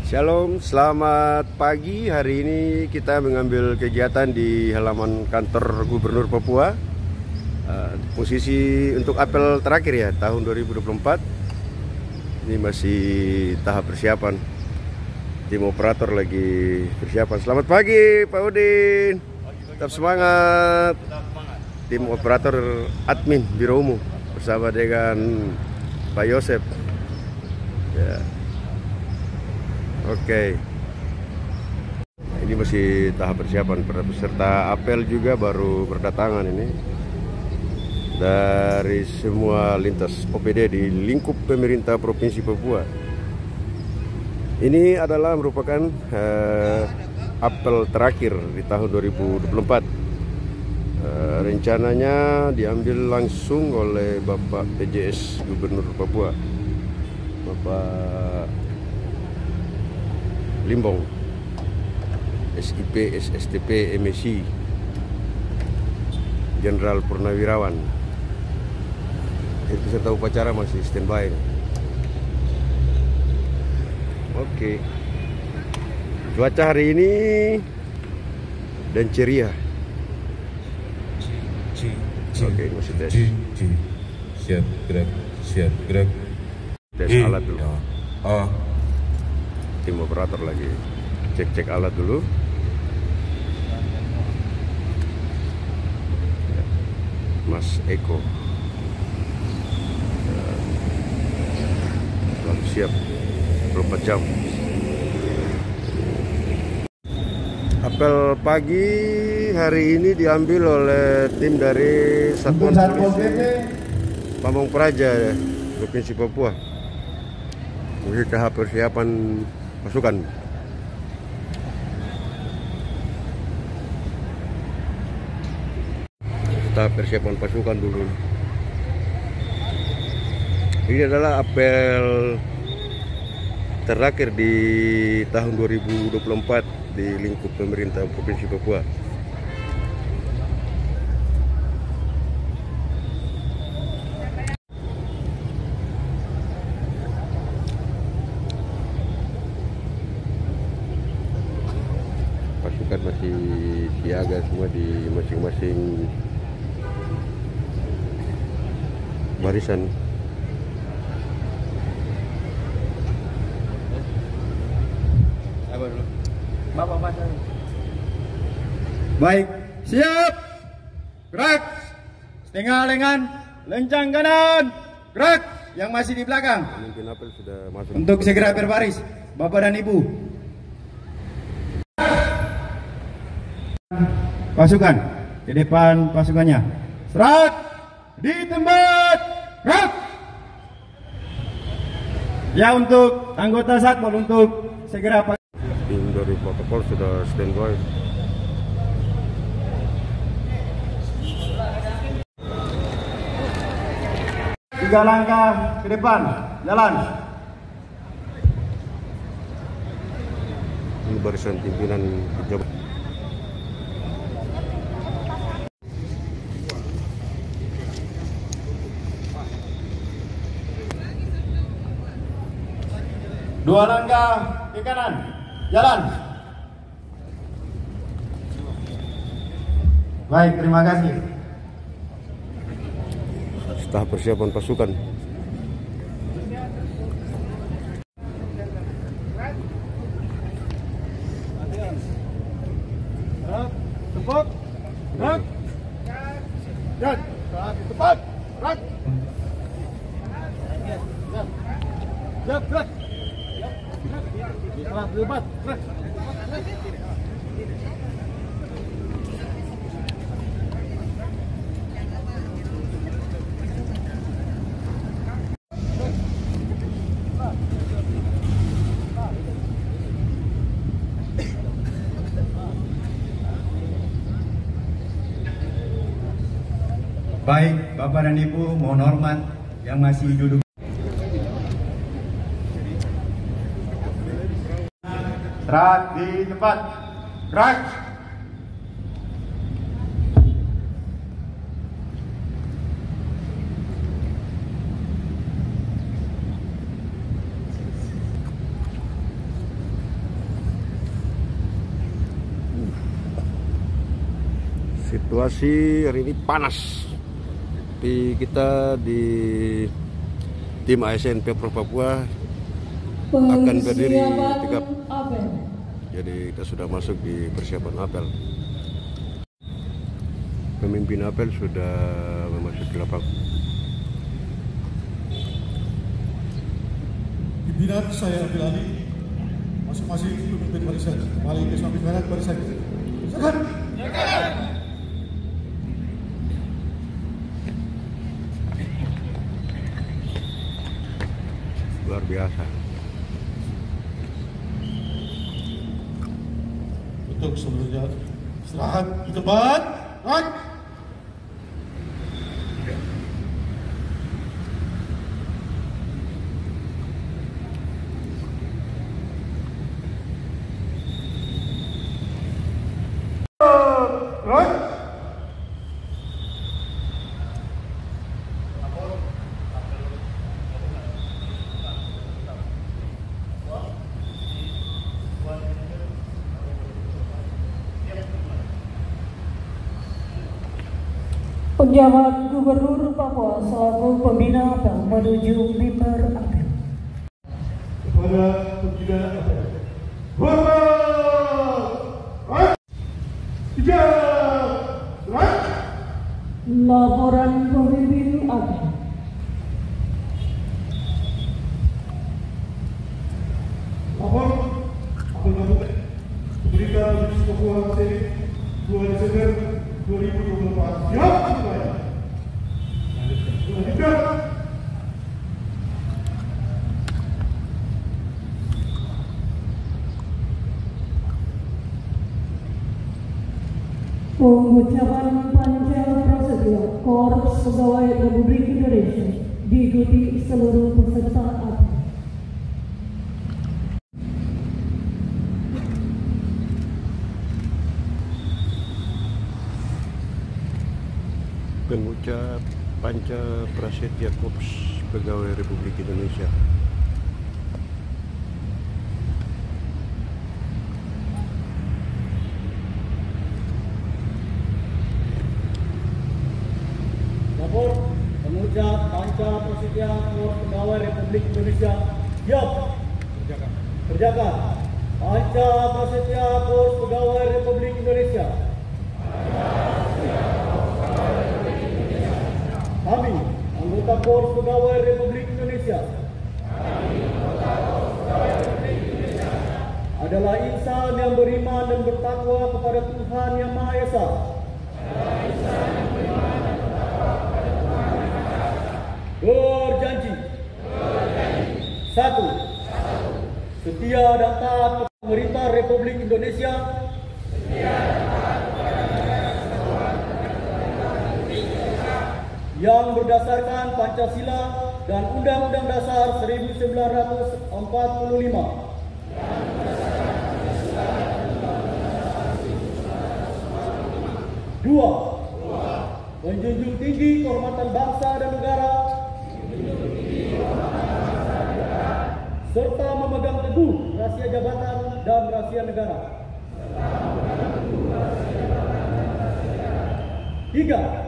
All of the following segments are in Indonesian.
Shalom, selamat pagi. Hari ini kita mengambil kegiatan di halaman kantor Gubernur Papua. Posisi untuk apel terakhir ya, tahun 2024. Ini masih tahap persiapan. Tim operator lagi persiapan. Selamat pagi Pak Udin. Tetap semangat. Tim operator admin Biro Umum bersama dengan Pak Yosep. Ya. Oke. Ini masih tahap persiapan. Para peserta apel juga baru berdatangan ini dari semua lintas OPD di lingkup pemerintah Provinsi Papua. Ini adalah merupakan apel terakhir di tahun 2024. Rencananya diambil langsung oleh Bapak PJS Gubernur Papua, Bapak Limbong, SIP, SSTP, MSI, Jenderal Purnawirawan. Peserta upacara masih standby. Oke. Cuaca hari ini dan ceria. Oke, masih tes. Siap gerak, siap gerak. Tes alat dulu. Tim operator lagi cek alat dulu. Mas Eko selalu siap 24 jam. Apel pagi hari ini diambil oleh tim dari Satuan Polisi Pamong Praja Provinsi Papua. Ini tahap persiapan pasukan. Tahap persiapan pasukan dulu. Ini adalah apel terakhir di tahun 2024 di lingkup pemerintah Provinsi Papua. Pasukan masih siaga semua di masing-masing barisan. Baik, siap. Gerak. Setengah lengan, lencang kanan. Gerak. Yang masih di belakang. Pemimpin apel sudah masuk. Untuk segera berbaris, Bapak dan Ibu. Pasukan di depan pasukannya. Serat di tempat. Gerak. Ya, untuk anggota Satpol untuk segera. Tim dari protokol sudah standby. Tiga langkah ke depan, jalan. Ini barisan pimpinan pejabat. Dua langkah ke kanan, jalan. Baik, terima kasih. Tahap persiapan pasukan. Tepat, gerak. Dan tepat, gerak. Siap, gerak. Tepat, gerak. Baik, Bapak dan Ibu, mohon hormat yang masih duduk. Serat di tempat. Gerak. Situasi hari ini panas. Kita di tim ASN Pemprov Papua akan berdiri tegap. Jadi kita sudah masuk di persiapan apel. Pemimpin apel sudah memasuki lapangan. Pimpinan saya ambil alih masing-masing pemimpin barisan kembali ke samping kanan barisan. Silakan. Luar biasa. Untuk seluruhnya istirahat di tempat. Right. Penjabat Gubernur Papua selaku pembina apel menuju mimbar apel. Kepada pembina apel. Laporan pemimpin apel. Lapor apel gabungan berita di Papua seri 2 Desember 2024. Siap semuanya. Lanjutkan. Pengucapan Panca Prasetya Korps Pegawai Republik Indonesia diikuti seluruh peserta apel. Pengucap Panca Prasetya Korps Pegawai Republik Indonesia. Lapor pengucap Panca Prasetya Korps Pegawai Republik Indonesia. Siap. Kerjakan. Panca Prasetya Korps Pegawai Republik Indonesia. Kami, anggota Korps Pegawai Republik Indonesia, adalah insan yang beriman dan bertakwa kepada Tuhan Yang Maha Esa. Berjanji. 1. Setia dan taat kepada pemerintah Republik Indonesia. Yang berdasarkan Pancasila dan Undang-Undang Dasar 1945. 2. Menjunjung tinggi kehormatan bangsa dan negara. Serta memegang teguh rahasia jabatan dan rahasia negara. 3.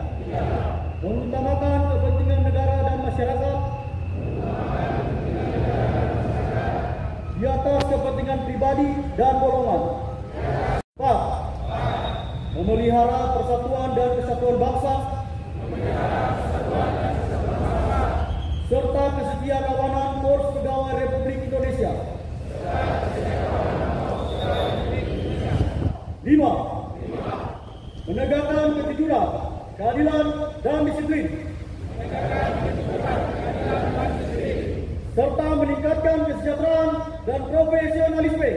Mengutamakan kepentingan negara dan masyarakat di atas kepentingan pribadi dan golongan. 4. Memelihara persatuan dan kesatuan bangsa serta kesetiaan kawanan Korps Pegawai Republik Indonesia. 5. Menegakkan kejujuran, keadilan dan disiplin, serta meningkatkan kesejahteraan dan profesionalisme.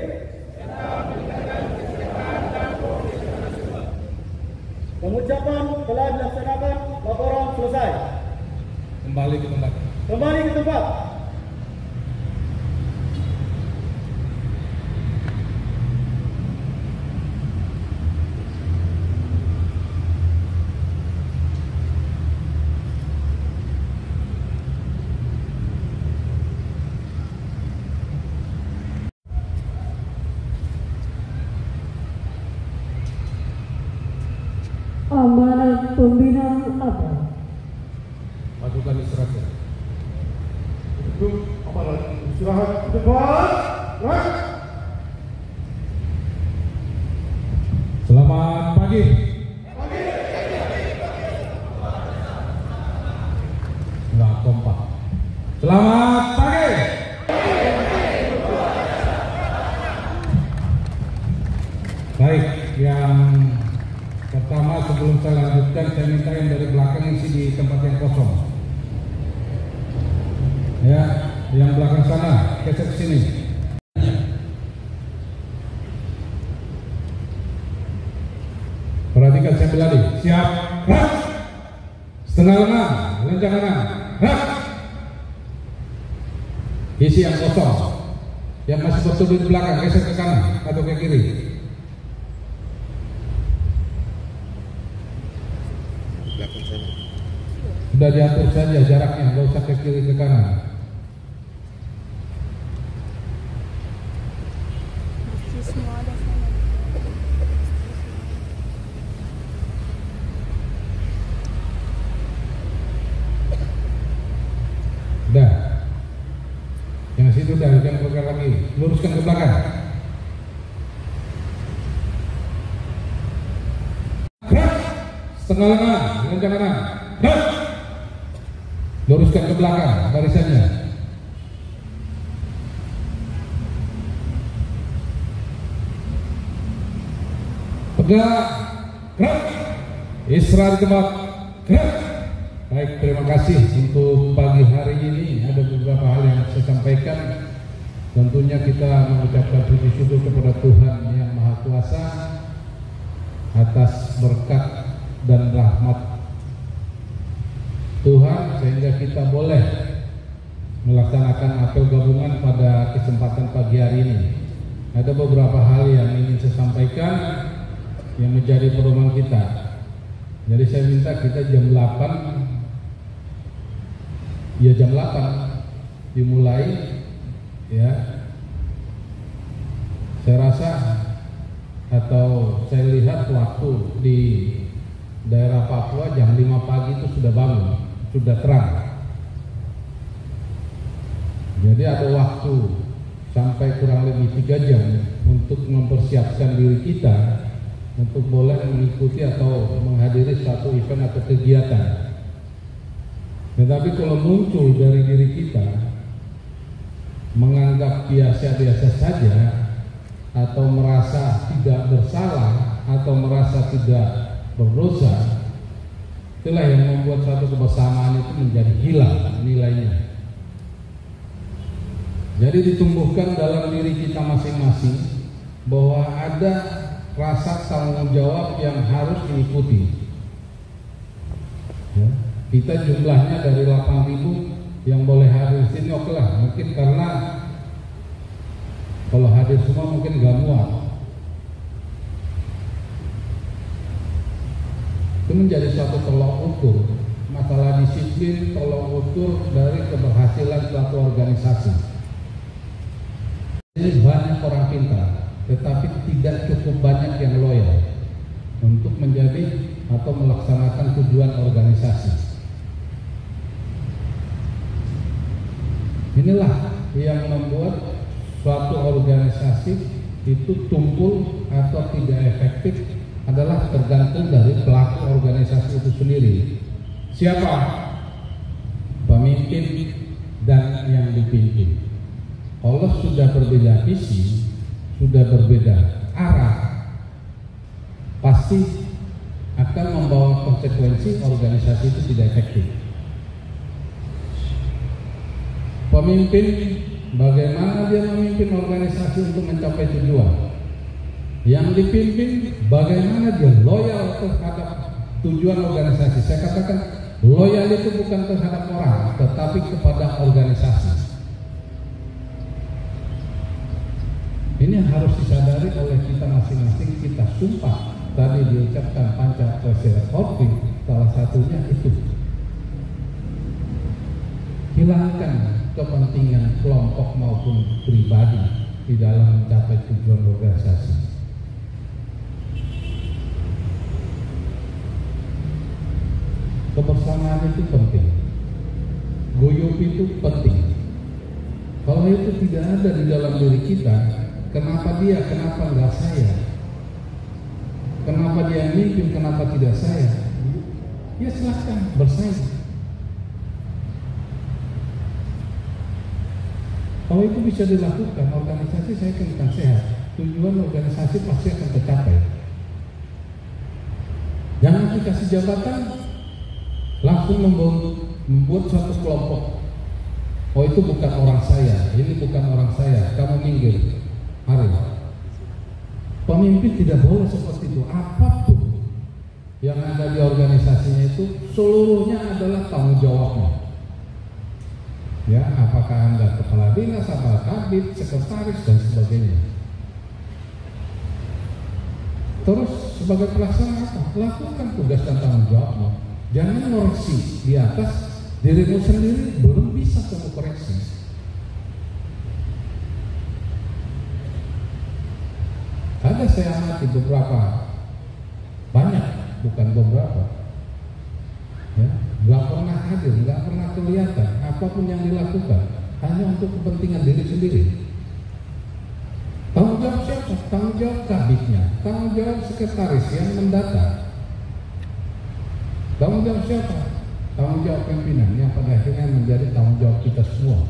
Pengucapan telah dilaksanakan, laporan selesai. Kembali ke tempat. Kembali ke tempat. pembinaan apel. Pasukan istirahat. Untuk amalan istirahat ke depan. Right. Selamat pagi. Nggak kompak. Selamat pagi. Baik, yang pertama sebelum saya lanjutkan, saya minta yang dari belakang isi di tempat yang kosong. Ya, yang belakang sana, geser ke sini. Perhatikan saya kembali. Siap. Gerak. Setengah lengan, lenjang lengan. Gerak. Isi yang kosong. Yang masih betul di belakang, geser ke kanan atau ke kiri. Belakang sana. Sudah diatur saja jaraknya, nggak usah ke kiri ke kanan. Udah, yang situ udah, jangan bergerak lagi, luruskan ke belakang. Gerak, setengah lengan, lenjang lengan. Gerak, luruskan ke belakang barisannya. Tegak, gerak, istirahat di tempat, gerak. Baik, terima kasih untuk pagi hari ini. Ada beberapa hal yang saya sampaikan. Tentunya kita mengucapkan puji syukur kepada Tuhan Yang Maha Kuasa atas berkat dan rahmat Tuhan sehingga kita boleh melaksanakan apel gabungan pada kesempatan pagi hari ini. Ada beberapa hal yang ingin saya sampaikan yang menjadi pedoman kita. Jadi saya minta kita jam 8 dimulai, ya. Saya rasa atau saya lihat waktu di daerah Papua jam 5 pagi itu sudah bangun, sudah terang. Jadi ada waktu sampai kurang lebih 3 jam untuk mempersiapkan diri kita untuk boleh mengikuti atau menghadiri suatu event atau kegiatan. Tetapi kalau muncul dari diri kita menganggap biasa-biasa saja atau merasa tidak bersalah atau merasa tidak berdosa, itulah yang membuat satu kebersamaan itu menjadi hilang nilainya. Jadi ditumbuhkan dalam diri kita masing-masing bahwa ada rasa tanggung jawab yang harus diikuti. Ya. Kita jumlahnya dari 8.000 yang boleh hadir sini, oke lah. Mungkin karena kalau hadir semua mungkin gak muat. Itu menjadi suatu tolak ukur. Masalah disiplin, tolak ukur dari keberhasilan suatu organisasi. Ini banyak orang pintar, tetapi tidak cukup banyak yang loyal untuk menjadi atau melaksanakan tujuan organisasi. Inilah yang membuat suatu organisasi itu tumpul atau tidak efektif adalah tergantung dari pelaku organisasi itu sendiri. Siapa? Pemimpin dan yang dipimpin. Allah sudah berbeda visi, sudah berbeda arah, pasti akan membawa konsekuensi organisasi itu tidak efektif. Pemimpin, bagaimana dia memimpin organisasi untuk mencapai tujuan. Yang dipimpin, bagaimana dia loyal terhadap tujuan organisasi. Saya katakan, loyal itu bukan terhadap orang, tetapi kepada organisasi. Ini harus disadari oleh kita masing-masing. Kita sumpah, tadi diucapkan Pancasila Korpi, salah satunya itu. Hilangkan kepentingan kelompok maupun pribadi di dalam mencapai tujuan organisasi. kebersamaan itu penting, guyup itu penting. Kalau itu tidak ada di dalam diri kita, kenapa dia, kenapa enggak saya? Kenapa dia mimpin, kenapa tidak saya? Ya silahkan bersaing. Kalau itu bisa dilakukan, organisasi saya akan sehat. Tujuan organisasi pasti akan tercapai. Jangan dikasih jabatan, langsung membuat suatu kelompok. Oh itu bukan orang saya, ini bukan orang saya, kamu minggir. Mari. Pemimpin tidak boleh seperti itu. Apapun yang ada di organisasinya itu seluruhnya adalah tanggung jawabnya. Ya, apakah Anda kepala dinas, apakah kabid, sekretaris dan sebagainya. Terus sebagai pelaksana apa? Lakukan tugas dan tanggung jawabmu. Jangan koreksi di atas dirimu sendiri, belum bisa kamu koreksi. Ada saya amati beberapa, banyak, bukan beberapa, ya, nggak pernah hadir, nggak pernah kelihatan apapun yang dilakukan, hanya untuk kepentingan diri sendiri. Tanggung jawab siapa? Tanggung jawab kabitnya, tanggung jawab sekretaris yang mendata. Tanggung jawab siapa? Tanggung jawab pimpinan yang pada akhirnya menjadi tanggung jawab kita semua.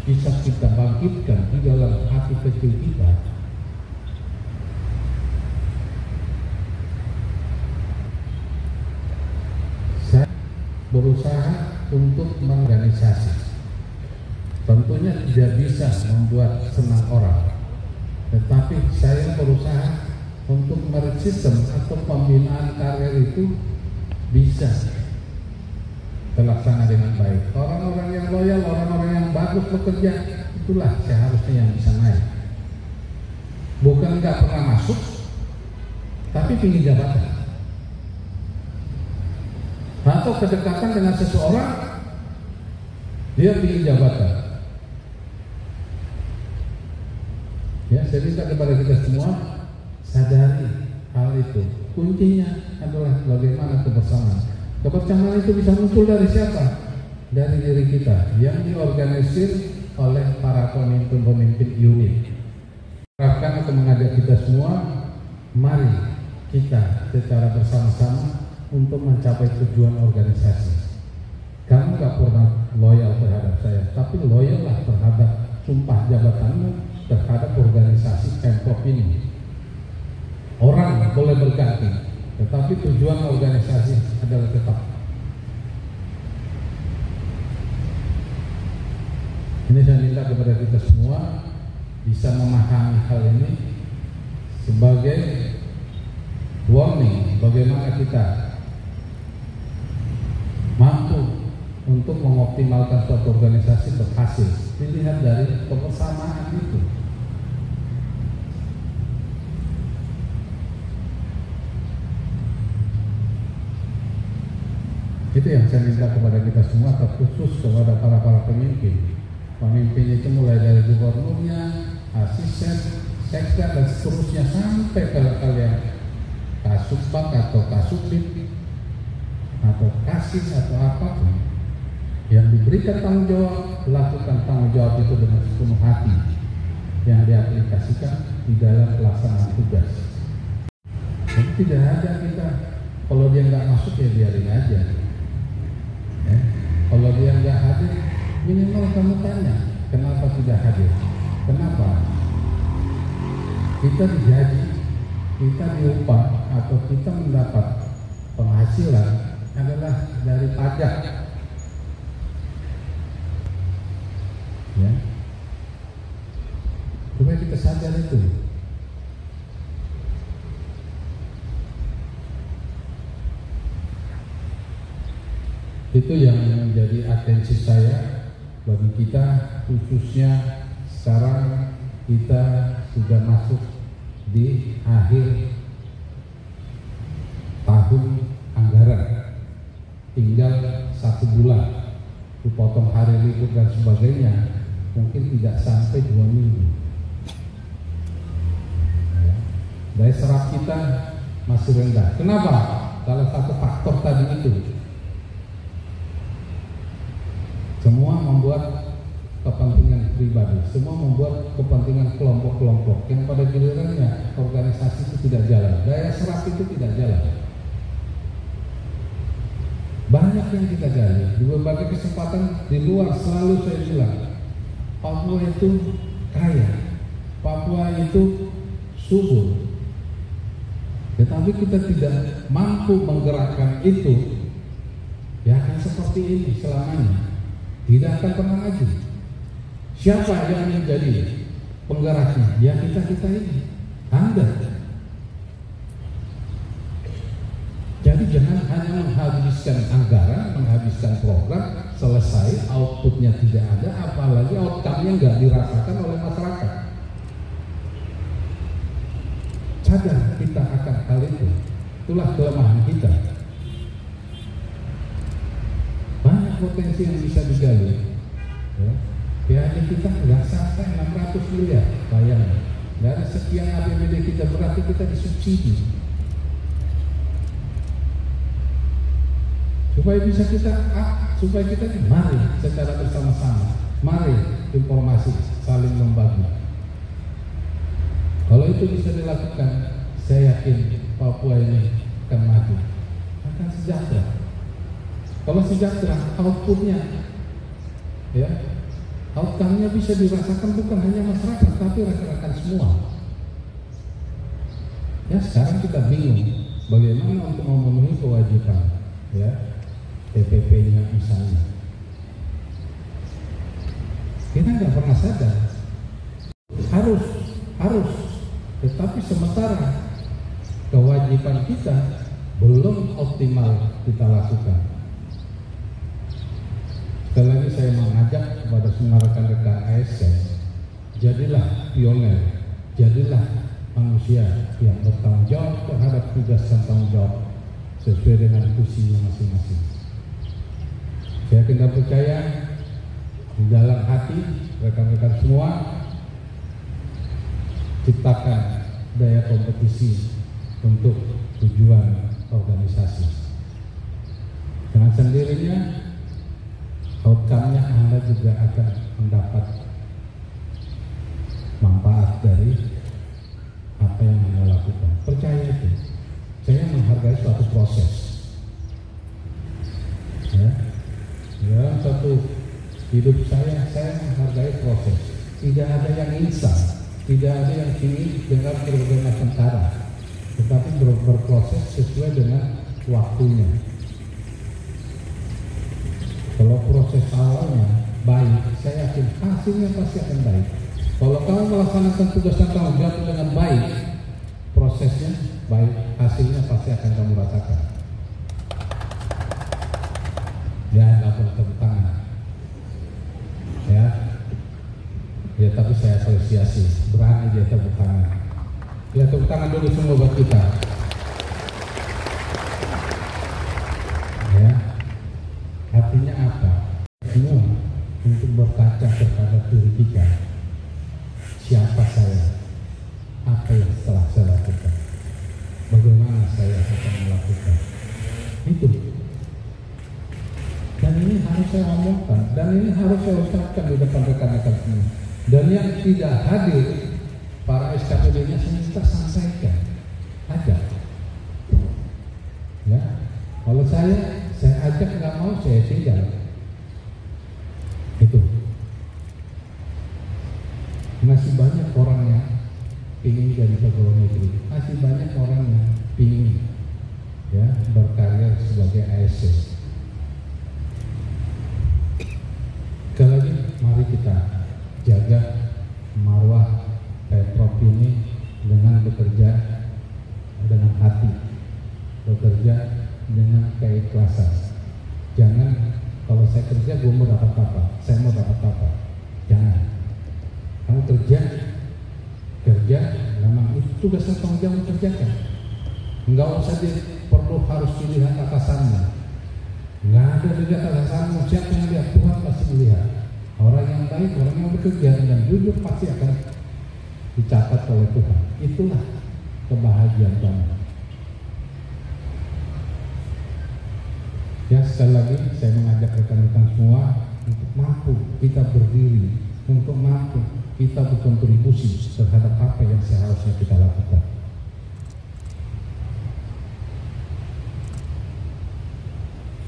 Bisa kita bangkitkan di dalam hati kecil kita. Saya berusaha untuk mengorganisasi. Tentunya tidak bisa membuat senang orang, tetapi saya berusaha untuk meresistem atau pembinaan karir itu bisa terlaksana dengan baik. Orang-orang yang loyal, orang-orang yang bagus bekerja, itulah seharusnya yang bisa naik. Bukan nggak pernah masuk, tapi ingin jabatan. Atau kedekatan dengan seseorang, dia ingin jabatan. Ya, saya minta kepada kita semua sadari hal itu. Kuncinya adalah bagaimana kebersamaan. Kebersamaan itu bisa muncul dari siapa? Dari diri kita yang diorganisir oleh para pemimpin-pemimpin unit. Harapkan atau mengajak kita semua, mari kita secara bersama-sama untuk mencapai tujuan organisasi. Kamu gak pernah loyal terhadap saya, tapi loyallah terhadap sumpah jabatanmu terhadap organisasi Pemprov ini. Orang boleh berganti, tetapi tujuan organisasi adalah tetap. Ini saya minta kepada kita semua bisa memahami hal ini sebagai warning bagaimana kita mampu untuk mengoptimalkan suatu organisasi berhasil. Dilihat dari kebersamaan itu. Itu yang saya minta kepada kita semua, terkhusus kepada para pemimpin. Pemimpin itu mulai dari gubernurnya, asisten, sekda dan seterusnya sampai ke kalian kasubag atau kasubdit atau kasih atau apapun yang diberikan tanggung jawab, lakukan tanggung jawab itu dengan sepenuh hati yang diaplikasikan di dalam pelaksanaan tugas. Jadi tidak ada kita kalau dia nggak masuk ya biarin aja. Ya. Kalau dia nggak hadir, minimal kamu tanya kenapa tidak hadir, kenapa? Kita digaji, kita diupah atau kita mendapat penghasilan adalah dari pajak. Ya, supaya kita sadar itu. Itu yang menjadi atensi saya bagi kita, khususnya sekarang kita sudah masuk di akhir tahun anggaran, tinggal 1 bulan, dipotong hari libur dan sebagainya, mungkin tidak sampai 2 minggu. Daya serap kita masih rendah. Kenapa? Salah satu faktor tadi itu. Semua membuat kepentingan pribadi, semua membuat kepentingan kelompok-kelompok yang pada gilirannya organisasi itu tidak jalan, daya serap itu tidak jalan. Banyak yang kita gali di berbagai kesempatan di luar, selalu saya bilang Papua itu kaya, Papua itu subur, tetapi kita tidak mampu menggerakkan itu, ya akan seperti ini selamanya, tidak akan pernah maju. Siapa yang menjadi penggeraknya? Ya kita ini, Anda. Jadi jangan hanya menghabiskan anggaran, menghabiskan program, selesai outputnya tidak ada, apalagi outcome-nya nggak dirasakan oleh masyarakat. Sadar kita akan hal itu, itulah kelemahan kita. Banyak potensi yang bisa digali. Ya kita nggak sampai 600 miliar, bayangin. Dari sekian APBD kita berarti kita disubsidi. Supaya kita mari secara bersama-sama, mari informasi saling membagi. Kalau itu bisa dilakukan, saya yakin Papua ini akan maju, akan sejahtera. Kalau sejahtera, outputnya, ya, outcome-nya bisa dirasakan bukan hanya masyarakat, tapi rekan-rekan semua. Ya sekarang kita bingung bagaimana untuk memenuhi kewajiban, ya. TPP-nya misalnya, kita nggak pernah sadar harus, tetapi sementara kewajiban kita belum optimal kita lakukan. Sekali lagi saya mengajak kepada semua rekan-rekan ASN, jadilah pioner, jadilah manusia yang bertanggung jawab terhadap tugas dan tanggung jawab sesuai dengan fungsinya masing-masing. Saya tidak percaya di dalam hati rekan-rekan semua ciptakan daya kompetisi untuk tujuan organisasi. Dengan sendirinya outcome-nya Anda juga akan mendapat manfaat dari apa yang Anda lakukan. Percaya itu. Saya menghargai suatu proses. Ya. Dalam satu hidup saya menghargai proses. Tidak ada yang instan, tidak ada yang ingin dengan berbagai macam cara, tetapi berproses sesuai dengan waktunya. Kalau proses awalnya baik, saya yakin hasilnya pasti akan baik. Kalau kamu melaksanakan tugas dan tanggung jawab dengan baik, prosesnya baik, hasilnya pasti akan kamu rasakan. Ya, nggak perlu tepuk tangan. Ya, tapi saya apresiasi, berani dia tepuk tangan. Ya, tepuk tangan dulu semua buat kita. Ya, artinya apa? Semua untuk berkaca terhadap diri kita. Siapa saya? Apa yang telah saya lakukan? Bagaimana saya akan melakukan? Itu. Dan ini harus saya omongkan, dan ini harus saya ucapkan di depan rekan-rekan semua. Dan yang tidak hadir, para SKPD-nya saya minta sampaikan. Ada. Ya, kalau saya ajak nggak mau, saya tinggal. Itu. Masih banyak orang yang ingin jadi pegawai negeri, masih banyak orang yang ingin, ya, berkarya sebagai ASN. Sekali lagi, mari kita jaga marwah Pemprov ini dengan bekerja dengan hati, bekerja dengan keikhlasan. Jangan kalau saya kerja gue mau dapat apa, saya mau dapat apa. Jangan. Kamu kerja, memang itu tugas dan tanggung jawab kerjakan. Enggak usah perlu harus dilihat atasannya. Nggak ada dilihat atasanmu, siapa yang lihat? Tuhan pasti melihat. Orang yang baik, orang yang bekerja dan jujur pasti akan dicatat oleh Tuhan. Itulah kebahagiaan kamu. Ya, sekali lagi saya mengajak rekan-rekan semua untuk mampu kita berdiri, untuk mampu kita berkontribusi terhadap apa yang seharusnya kita lakukan.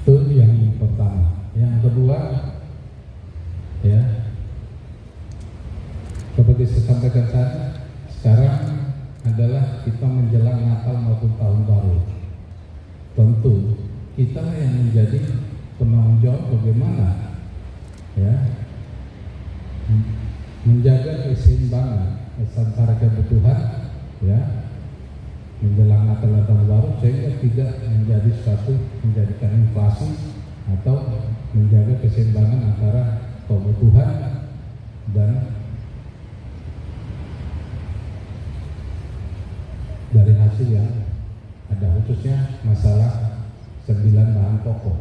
Itu yang pertama. Yang kedua, ya, seperti saya sampaikan tadi, sekarang adalah kita menjelang Natal maupun Tahun Baru. Tentu kita yang menjadi penanggung jawab bagaimana, ya, menjaga keseimbangan antara kebutuhan, ya, menjelang Natal dan Tahun Baru, sehingga tidak menjadi suatu menjadikan inflasi atau menjaga keseimbangan antara kebutuhan dan dari hasil yang ada, khususnya masalah 9 bahan pokok.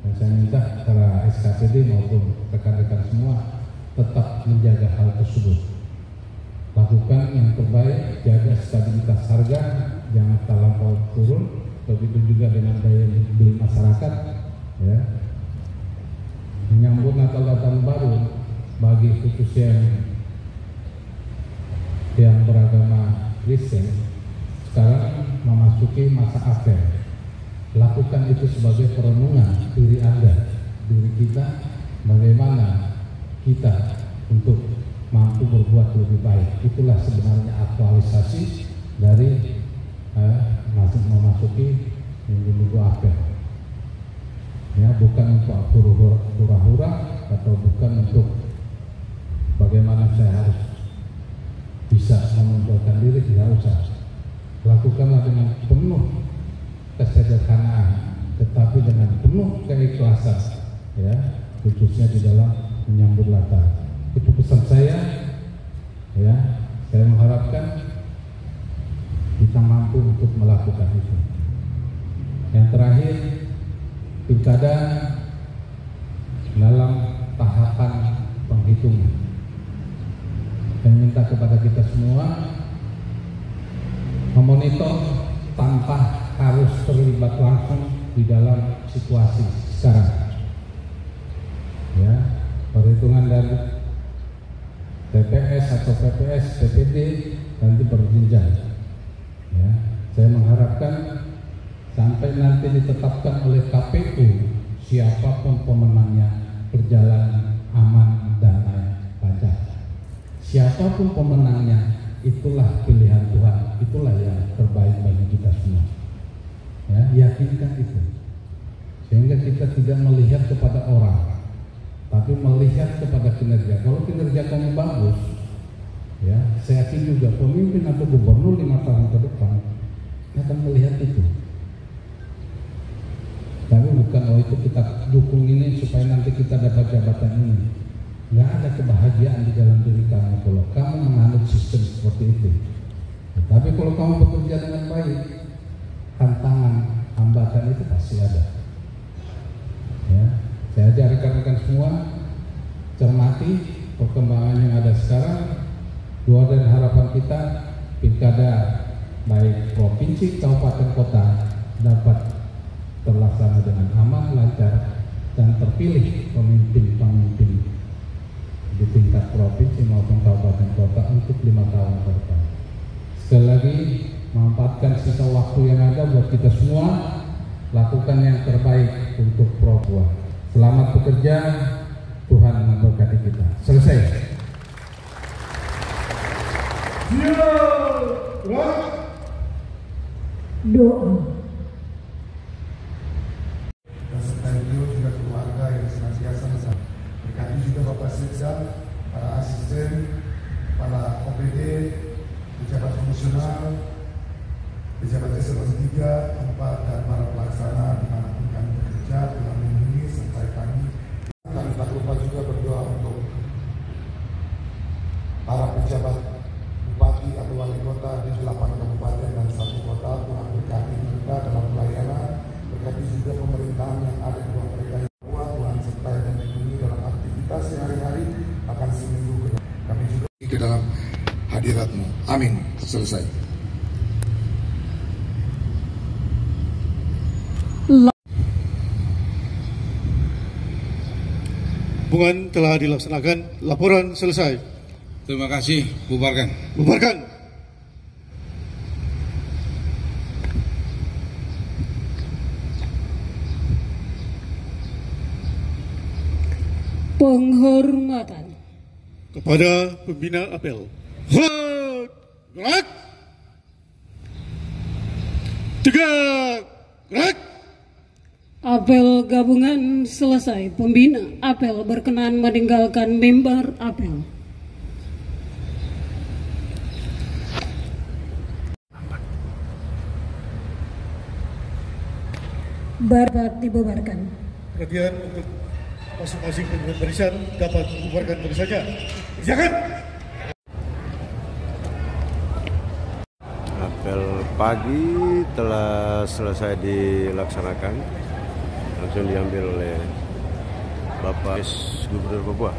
Dan saya minta para SKPD maupun rekan-rekan semua tetap menjaga hal tersebut. Lakukan yang terbaik, jaga stabilitas harga, jangan terlampau turun. Begitu juga dengan daya beli masyarakat, ya. Menyambut Natal dan Tahun Baru bagi khususnya yang beragama Kristen sekarang memasuki masa akhir. Lakukan itu sebagai perenungan diri Anda, diri kita, bagaimana kita untuk mampu berbuat lebih baik. Itulah sebenarnya aktualisasi dari memasuki minggu-minggu akhir. Ya, bukan untuk hura-hura atau bukan untuk bagaimana saya harus bisa menonjolkan diri, tidak usah. Lakukanlah dengan penuh kesederhanaan, tetapi dengan penuh keikhlasan, ya, khususnya di dalam menyambut Natal. Itu pesan saya, ya. Saya mengharapkan kita mampu untuk melakukan itu. Yang terakhir, pilkada dalam tahapan penghitungan. Saya minta kepada kita semua memonitor tanpa harus terlibat langsung di dalam situasi sekarang. Ya, perhitungan dari TPS atau PPS, PPD nanti berjenjang. Ya, saya mengharapkan sampai nanti ditetapkan oleh KPU siapapun pemenangnya berjalan aman dan lancar. Siapapun pemenangnya, itulah pilihan Tuhan, itulah yang terbaik bagi kita semua. Ya, yakinkan itu, sehingga kita tidak melihat kepada orang, tapi melihat kepada kinerja. Kalau kinerja kamu bagus, ya, saya yakin juga pemimpin atau gubernur 5 tahun ke depan akan melihat itu. Tapi bukan itu kita dukung ini supaya nanti kita dapat jabatan ini. Nggak ada kebahagiaan di dalam diri kamu kalau kamu menganut sistem seperti itu. Tapi kalau kamu bekerja dengan baik, tantangan, hambatan itu pasti ada. Ya, saya ajak rekan-rekan semua cermati perkembangan yang ada sekarang. Doa dan harapan kita pilkada baik provinsi, kabupaten, kota dapat terlaksana dengan aman, lancar, dan terpilih pemimpin-pemimpin di tingkat provinsi maupun kabupaten kota untuk 5 tahun ke depan. Sekali lagi, memanfaatkan sisa waktu yang ada buat kita semua, lakukan yang terbaik untuk Papua. Selamat bekerja, Tuhan memberkati kita. Selesai. Doa. Beserta beliau juga keluarga yang senantiasa bersama. Berkati juga Bapak Sekda, para asisten, para OPD, pejabat komisional, pejabat eselon 3, 4, dan para pelaksana dimanapun kami bekerja, Tuhan melindungi serta kami. Kami tak lupa juga berdoa untuk para pejabat bupati atau wali kota di 8 kabupaten dan 1 kota. Tuhan berkati mereka dalam pelayanan, berkati juga pemerintahan yang ada di bawah mereka. Tuhan sertai dan melindungi dalam aktivitas sehari-hari akan seminggu ke depan. Kami juga ke dalam hadirat-Mu. Amin. Selesai. gabungan telah dilaksanakan. Laporan selesai. Terima kasih. Bubarkan. Bubarkan. Penghormatan Kepada pembina apel. Gerak. Tegak. Gerak. apel gabungan selesai. Pembina apel berkenan meninggalkan mimbar apel. Dapat dibubarkan. Perhatian untuk masing-masing pimpinan barisan dapat membubarkan barisannya. Silakan. Apel pagi telah selesai dilaksanakan, langsung diambil oleh Bapak Gubernur Papua.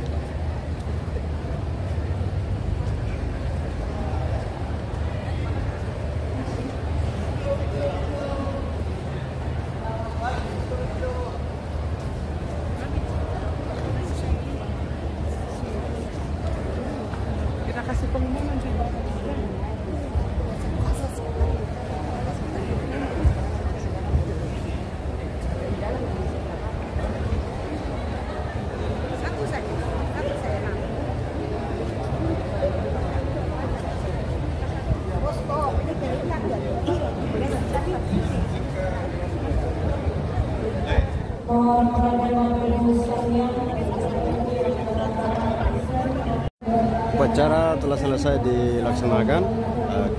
Upacara telah selesai dilaksanakan.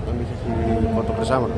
Kami sesi foto bersama.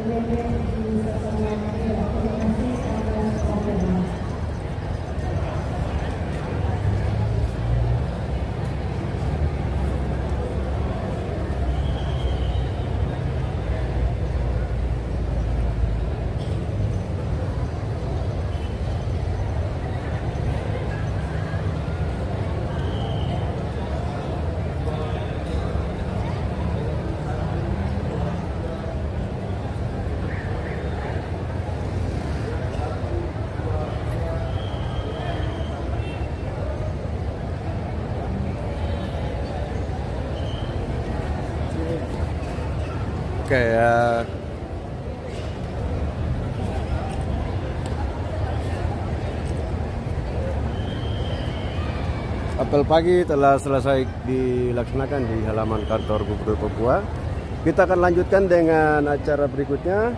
Oke ya. Apel pagi telah selesai dilaksanakan di halaman kantor Gubernur Papua. Kita akan lanjutkan dengan acara berikutnya,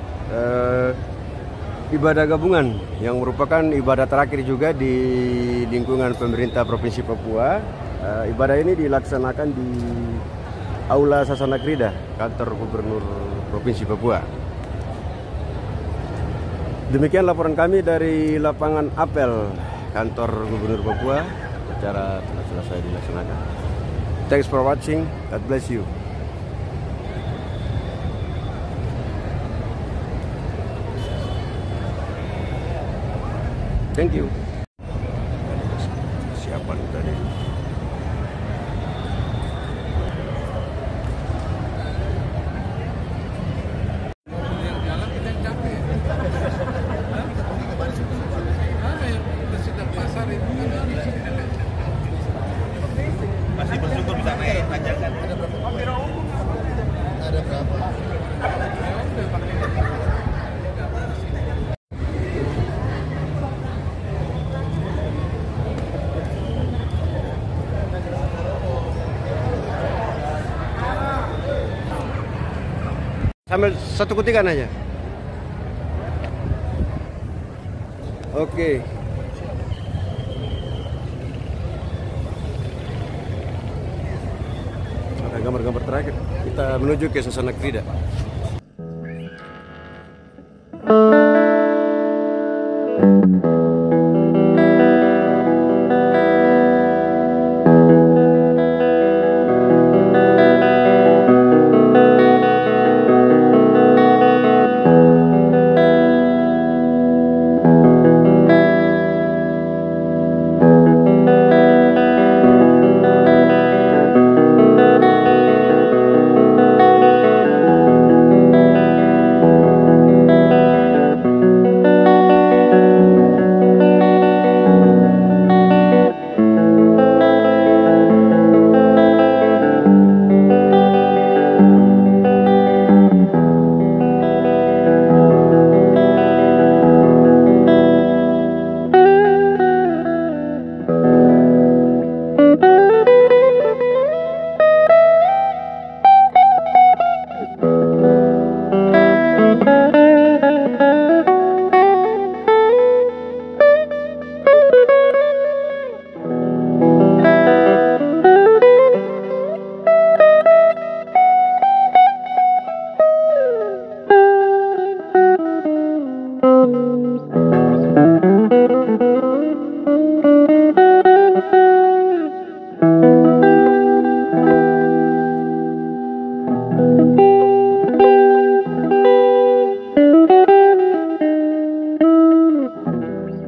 ibadah gabungan yang merupakan ibadah terakhir juga di lingkungan pemerintah Provinsi Papua. Ibadah ini dilaksanakan di Aula Sasana Krida, kantor Gubernur Provinsi Papua. Demikian laporan kami dari lapangan apel kantor Gubernur Papua. Acara telah selesai dilaksanakan. Thanks for watching. God bless you. Thank you. Siapan tadi. Masih bersyukur bisa naik panjangan. Ada berapa? Sambil satu kutikan aja. Oke. Ada gambar-gambar terakhir. Kita menuju ke Sasana Krida.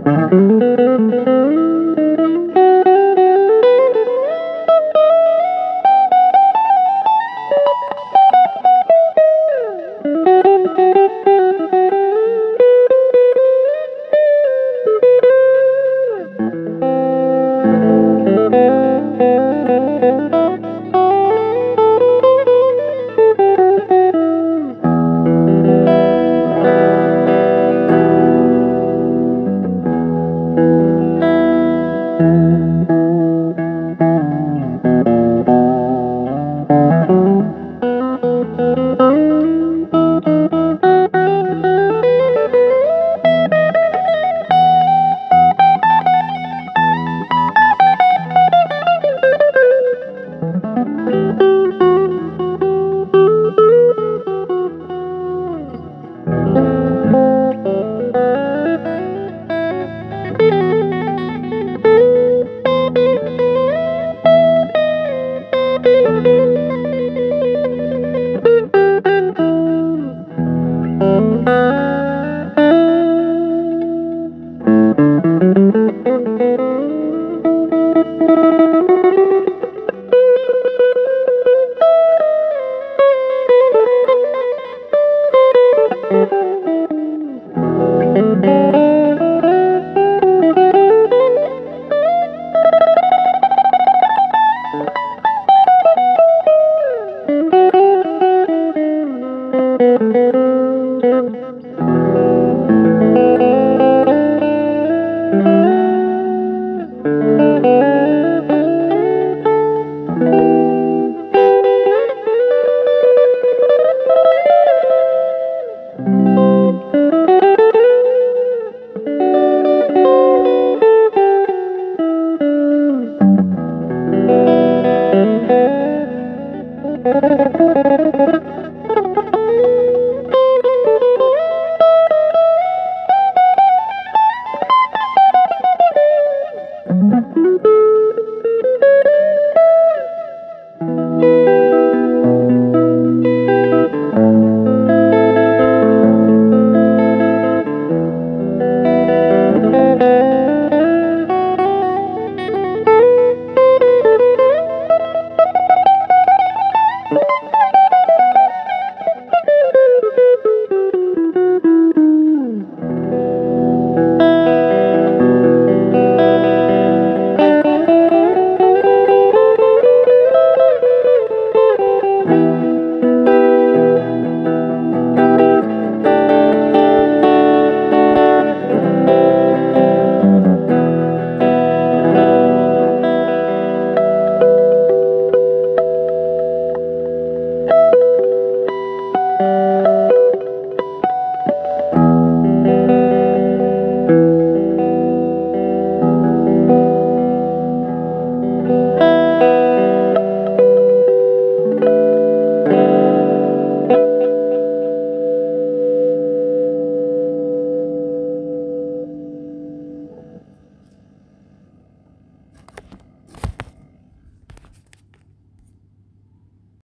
Thank you.